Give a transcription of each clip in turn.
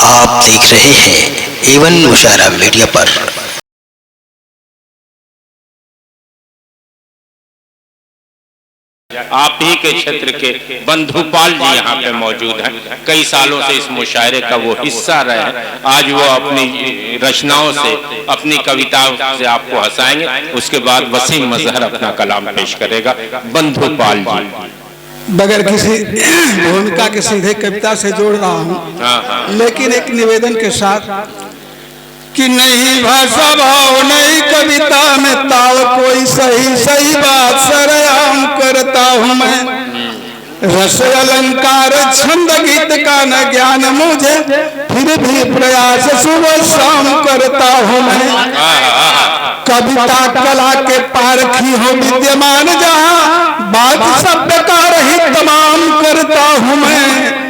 आप देख रहे हैं एवन मुशायरा मीडिया पर। आप ही के क्षेत्र के बंधुपाल जी यहाँ पे मौजूद हैं। कई सालों से इस मुशायरे का वो हिस्सा रहे हैं। आज वो अपनी रचनाओं से, अपनी कविताओं से आपको हंसाएंगे। उसके बाद वसीम मजहर अपना कलाम पेश करेगा। बंधुपाल जी बगैर किसी भूमिका के सीधे कविता से जोड़ रहा हूँ, लेकिन एक निवेदन के साथ कि नहीं भाषा भाव नहीं कविता में ताल, कोई सही सही बात सरेआम करता हूँ मैं। रस अलंकार छंद गीत का न ज्ञान मुझे, फिर भी प्रयास सुबह शाम करता हूँ मैं। कविता कला के पारखी हो विद्यमान जहाँ, बात सभ्य का रही तमाम करता हूँ मैं।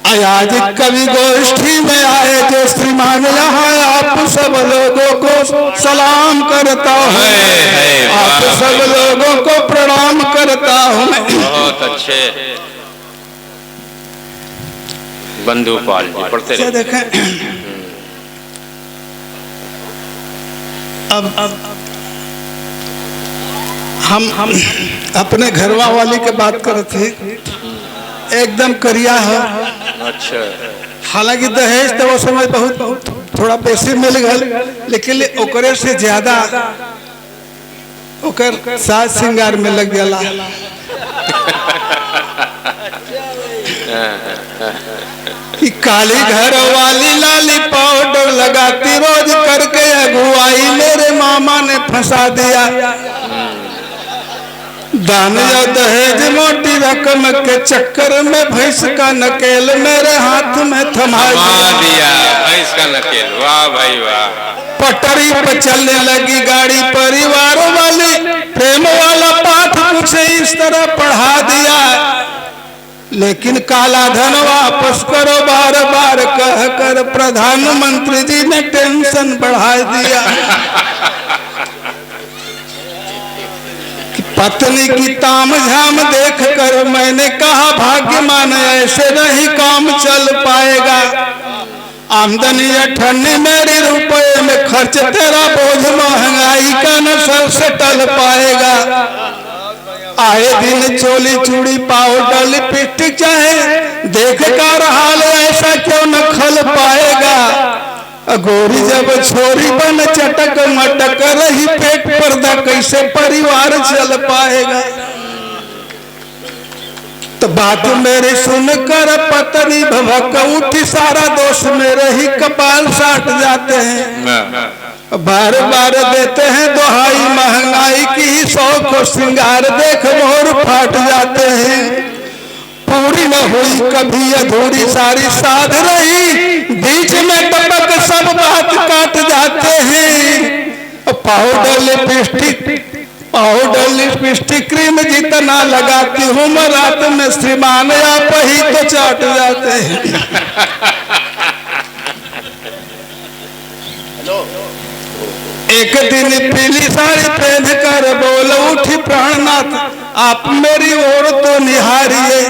आज कवि गोष्ठी में आए जो श्रीमान यहाँ, आप सब लोगों को सलाम करता हूँ, आप सब लोगों को प्रणाम करता हूँ मैं। बहुत अच्छे बंधुपाल जी पढ़ते रहे। देखें अब हम अपने घरवा वाली के बात कर रहे थे, एकदम करिया है। अच्छा, हालांकि दहेज तो वो समय बहुत थोड़ा पैसे मिल गए, लेकिन ओकरे से ज्यादा ओकर साज श्रृंगार में लग गया। कि काली घर वाली लाली पाउडर लगाती रोज करके अगुवाई, मेरे मामा ने फंसा दिया। दान या दहेज मोटी रकम के चक्कर में भैंस का नकेल मेरे हाथ में थमा दिया। भैंस का नकेल, वाह भाई वाह। पटरी पर चलने लगी गाड़ी परिवार वाली, प्रेम वाला पाठ मुझे इस तरह पढ़ा दिया। लेकिन काला धन वापस करो बार बार कह कर प्रधानमंत्री जी ने टेंशन बढ़ा दिया। पत्नी की ताम झाम देख कर मैंने कहा भाग्यमान ऐसे नहीं काम चल पाएगा। आमदनी अठन्नी मेरी रुपए में खर्च, तेरा बोझ महंगाई का न सर से टल पाएगा। आए दिन चोली चूड़ी पाउडर लिपस्टिक चाहे, देख कर हाल ऐसा क्यों न खल पाएगा। गोरी जब छोरी बन चटक मटक रही पेट पर्दा, कैसे परिवार चल पाएगा। तो बात मेरी सुनकर पत्नी भभक उठी, सारा दोष मेरे ही कपाल साट जाते हैं। बार बार देते हैं दोहाई महंगाई की, शौक और श्रृंगार देख मोर फाट जाते हैं। पूरी न हुई कभी अधूरी सारी साध रही, बीच में टपक सब बात काट जाते हैं। पाउडर लिपस्टिक क्रीम जितना लगाती हूँ मैं रात में, श्रीमान आप ही तो चाट जाते हैं। एक दिन पीली साड़ी पहन कर बोल उठी प्राणनाथ, आप मेरी ओर तो निहारिए।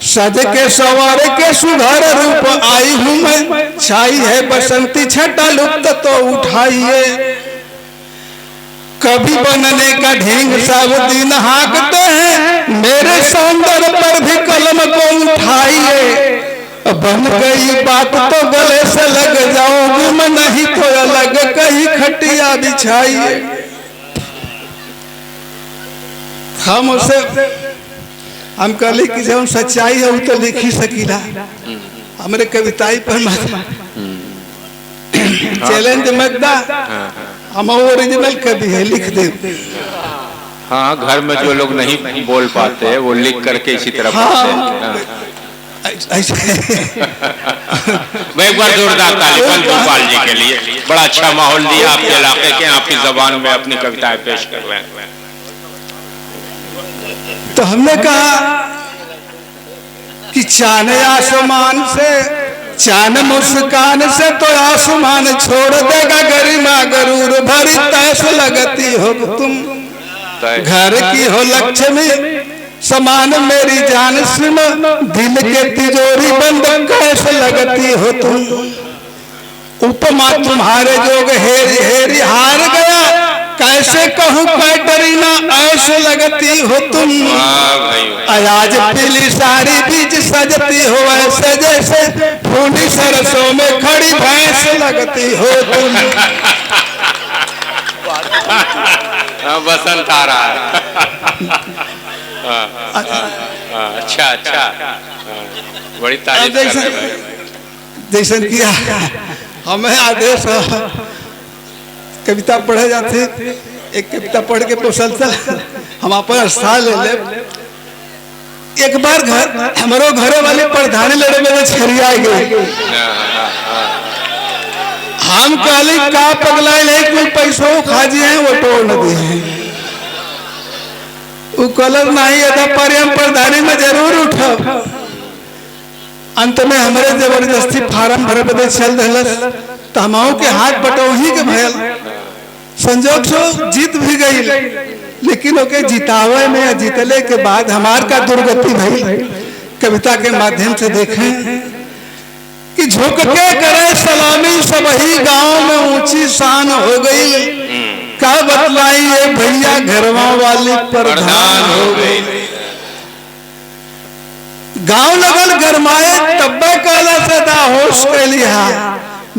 सज के सवार के सुधर रूप आई हूँ मैं, छाई है बसंती छटा लुप्त तो उठाइए। कभी बनने का ढींग सब दिन हाँकते हैं, मेरे सौंदर्य पर भी कलम को उठाइए। बन गई बात तो गले से लग जाऊंगी मैं, नहीं तो अलग कहीं खटिया बिछाइए। हम उसे हम कहली कि जब सच्चाई है वो तो लिख ही सकीला। हमारे कविताई पर चैलेंज मत दा, हम ओरिजिनल कवि है, लिख दे। हाँ, घर में जो लोग नहीं बोल पाते वो लिख करके इसी तरह पढ़ते हैं। मैं एक बार जोरदार ताली बंधुपाल जी के लिए। बड़ा अच्छा माहौल दिया आपके इलाके के, आपकी जबान में अपनी कविताएं पेश कर रहे हैं। तो हमने कहा कि चांद आसमान से, चांद मुस्कान से तो आसमान छोड़ देगा, गरिमा गरूर भरी तैस लगती हो तुम। घर की हो लक्ष्मी समान मेरी जान सुनो, दिल के तिजोरी बंद कैसे लगती हो हो तुम, उपमा तुम्हारे जोग हेरी हेरी हार गया, कैसे कहूँ कैटरीना ऐसे लगती हो तुम, आज पीली साड़ी बीच सजती हो ऐसे जैसे फूली सरसों में खड़ी भैंस लगती हो तुम। बसंत आ रहा है। अच्छा अच्छा, बड़ी तारीफ कर रहे भाई। जैसन किया हमें आदेश कविता पढ़े जाते, एक कविता पढ़ के मुसलसल हम अपन स्थान ले ले। एक बार घर हमारो घरे वाले प्रधानी लड़े में छरिया गए, हम कहली का पगलाए ले कोई पैसों खाजी है वो टोल न दे, वो कलर नहीं था पर हम प्रधानी में जरूर उठब। अंत में हमारे जबरदस्ती फार्म भरे बदे चल रहा, तो हमाओं के हाथ बटोही के भयल, संजोग से जीत भी गई, लेकिन ओके जितावे में जीतले के बाद हमार का दुर्गति भई। कविता के माध्यम से देखें कि झुक के करे सलामी सबही गांव में ऊंची शान हो गई, का बतलाई ये भैया घरवा वाली प्रधान हो गई। गांव लगल गरमाए तब्बे काला से दा होश के लिया,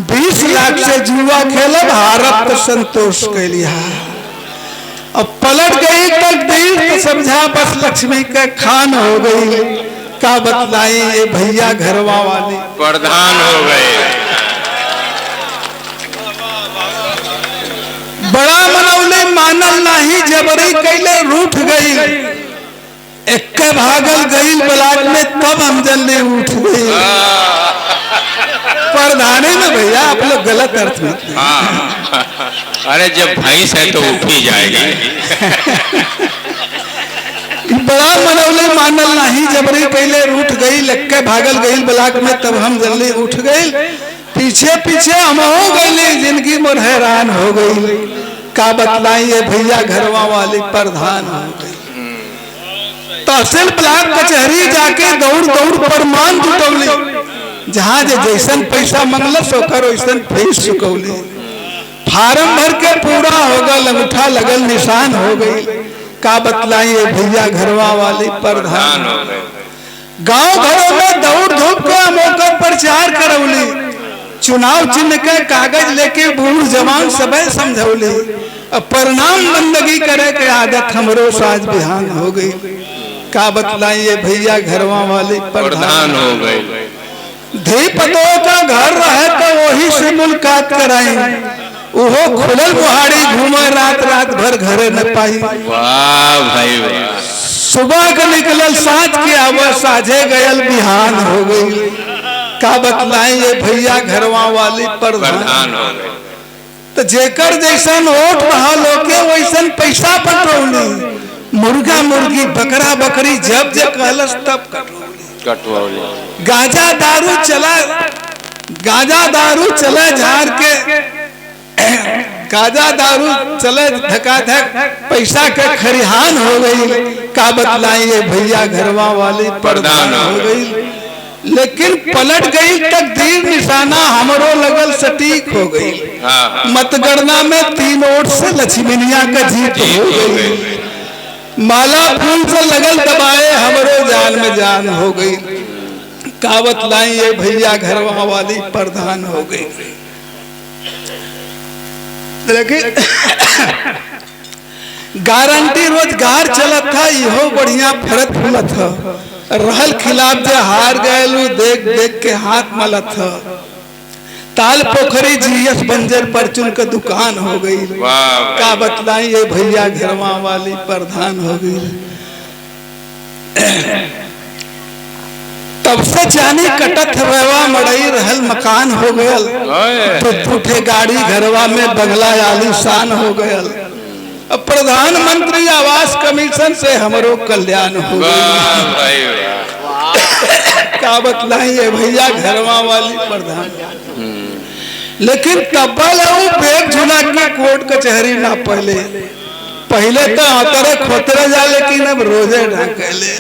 20 लाख से जुआ खेलब हारत संतोष के लिया। अब पलट गई तकदीर तो समझा बस लक्ष्मी के खान हो गई, का बतलाई ये भैया घरवा वाली प्रधान हो गए। बड़ा मनौले मानल नहीं जबरी कैले रूठ गई, एक भागल गई ब्लाक में तब हम जल्दी उठ गई। प्रधानी में भैया आप लोग गलत अर्थ में, अरे जब भैंस है तो उठ ही जाएगी। बड़ा मनौले मानल नहीं जबरी पहले रूठ गई, लक्के भागल गई ब्लाक में तब हम जल्दी उठ गई। पीछे पीछे हम हो गई, जिंदगी मोर हैरान हो गई, का बतलाई ये भैया घरवा वाली प्रधान हो गई। तहसील ब्लॉक कचहरी जाके दौड़ दौड़ प्रमाण जुटौली, जहाँ जैसन पैसा मंगलस ओकर वैसन फीस चुकौली। फार्म भर के पूरा हो गल, अंगूठा लगल निशान हो गई, का बतलाई ये भैया घरवा वाली प्रधान हो गई। गांव घरों में दौड़ धूप के मौका प्रचार करौली, चुनाव चिन्ह के कागज लेके बूढ़ जवान सब समझौली। अब परिणाम बंदगी करे के आदत हमरो साज बिहान हो गई, का बतलाई ये भैया घरवा वाली प्रधान हो गई। धी पतो का घर रहे तो वही से मुलाकात कराई, वो खुलल बुहाड़ी घूमे रात रात भर घरे न पाई। वाह भाई वाह। सुबह का निकलल साँझ के आवा साझे गयल बिहान हो गई, का बतलाई ये भैया घरवा वाली प्रधान हो गई। तो जेकर जैसन ओट रहा लोके वैसन पैसा बटौली, मुर्गा मुर्गी बकरा बकरी जब जब कहलस तब कटवौली। गाजा दारू चला झाड़ के, गाजा दारू चले धकाधक पैसा के खरिहान हो गई, का बतलाई ये भैया घरवा वाली प्रधान हो गई। लेकिन पलट गई तकदीर, निशाना हमरो लगल सटीक हो गई। मतगणना में 3 वोट से लक्ष्मीनिया का जीत हो गई। माला फूल से लगल दबाए हमरो जान में जान हो गई, का बतलाई ये भैया घरवा वाली प्रधान हो गई। लेकिन गारंटी रोजगार चलत था, इहो बढ़िया फरत फूलत था। रहल खिलाफ जे हार गए देख देख के हाथ मलत था। ताल पोखरी जीएस बंजर परचून का दुकान हो गई, का बतलाई ये भैया घरवा वाली प्रधान हो गई। तब से जानी कटत हवा मड़ई रहल मकान हो गयल, टूटे गाड़ी घरवा में बंगला आलीशान हो गयल। अब प्रधानमंत्री आवास कमीशन से हमरो कल्याण हो गया, का बतलाई है भैया घरवा वाली प्रधान। लेकिन तब्बल बेग झुला के कोर्ट कचहरी ना पहले तो आतरे खोतरे जा, लेकिन अब रोजे ढाके ले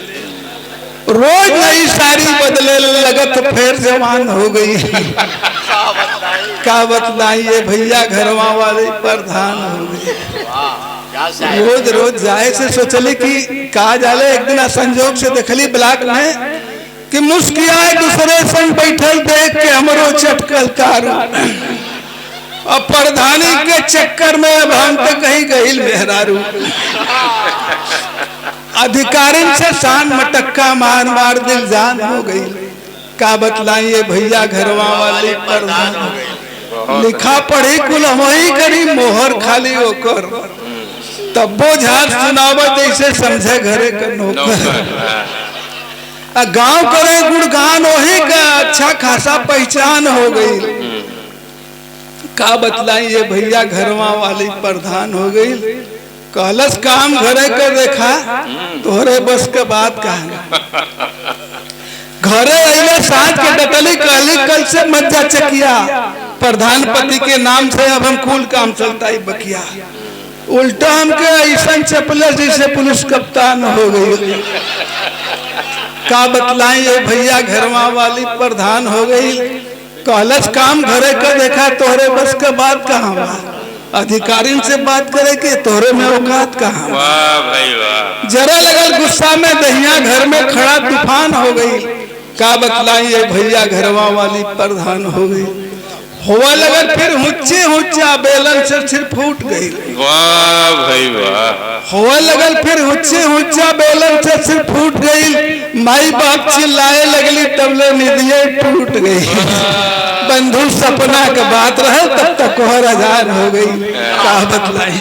रोज नई साड़ी बदले लगत फिर जवान हो गई। का बतलाइए भैया घरवा वाले प्रधान हो गई। रोज रोज जाए से सोचली कि का जाले। एक दिन संजोग से देखली ब्लॉक में कि मुस्कियाए दूसरे संग बैठल देख के हमरो चटकल कारू। अब प्रधानी के चक्कर में अब हम तो कहीं गईल मेहरारू। अधिकारी से शान मटक्का मार मार दिल जान हो गई। का बतलाइए भैया घरवा वाले प्रधान हो गई। लिखा पढ़ी कुल वही करी मोहर खाली होकर तब बोझार सुनावत जैसे समझे घरे का नौकर। गांव करे गुणगान वही का अच्छा खासा पहचान हो गई। का बतलाइए भैया घरवा वाली प्रधान हो गई। कहलस काम घरे कर देखा तोहरे बस के बात कहा। घरे अइले साँझ के डटली कहली कल से मत जा चकिया। प्रधानपति के नाम से अब हम कुल काम चलता ही बकिया। उल्टा हमके ऐसा चपले जैसे पुलिस कप्तान हो गई। का बतलाइए भैया घरवा वाली प्रधान हो गई। कहलस काम घरे का देखा तोहरे बस का बात कहाँ बा। अधिकारी से बात करे के तोहरे में औकात कहाँ। वाह भाई वाह। जरा लगल गुस्सा में दहिया घर में खड़ा तूफान हो गई। का बतलाइए भैया घरवा वाली प्रधान हो गई। हुआ लगल फिर हुच्चे हुच्चा बेलन से सिर फूट गई। वाह भाई वाह। हुआ लगल फिर हुच्चे हुच्चा बेलन से सिर फूट गई। माई बाप चिल्लाए लगली तबले निधिये टूट गई। बंधु सपना के बात रहे तब तक कोहर हजार हो गई। का बतलाई।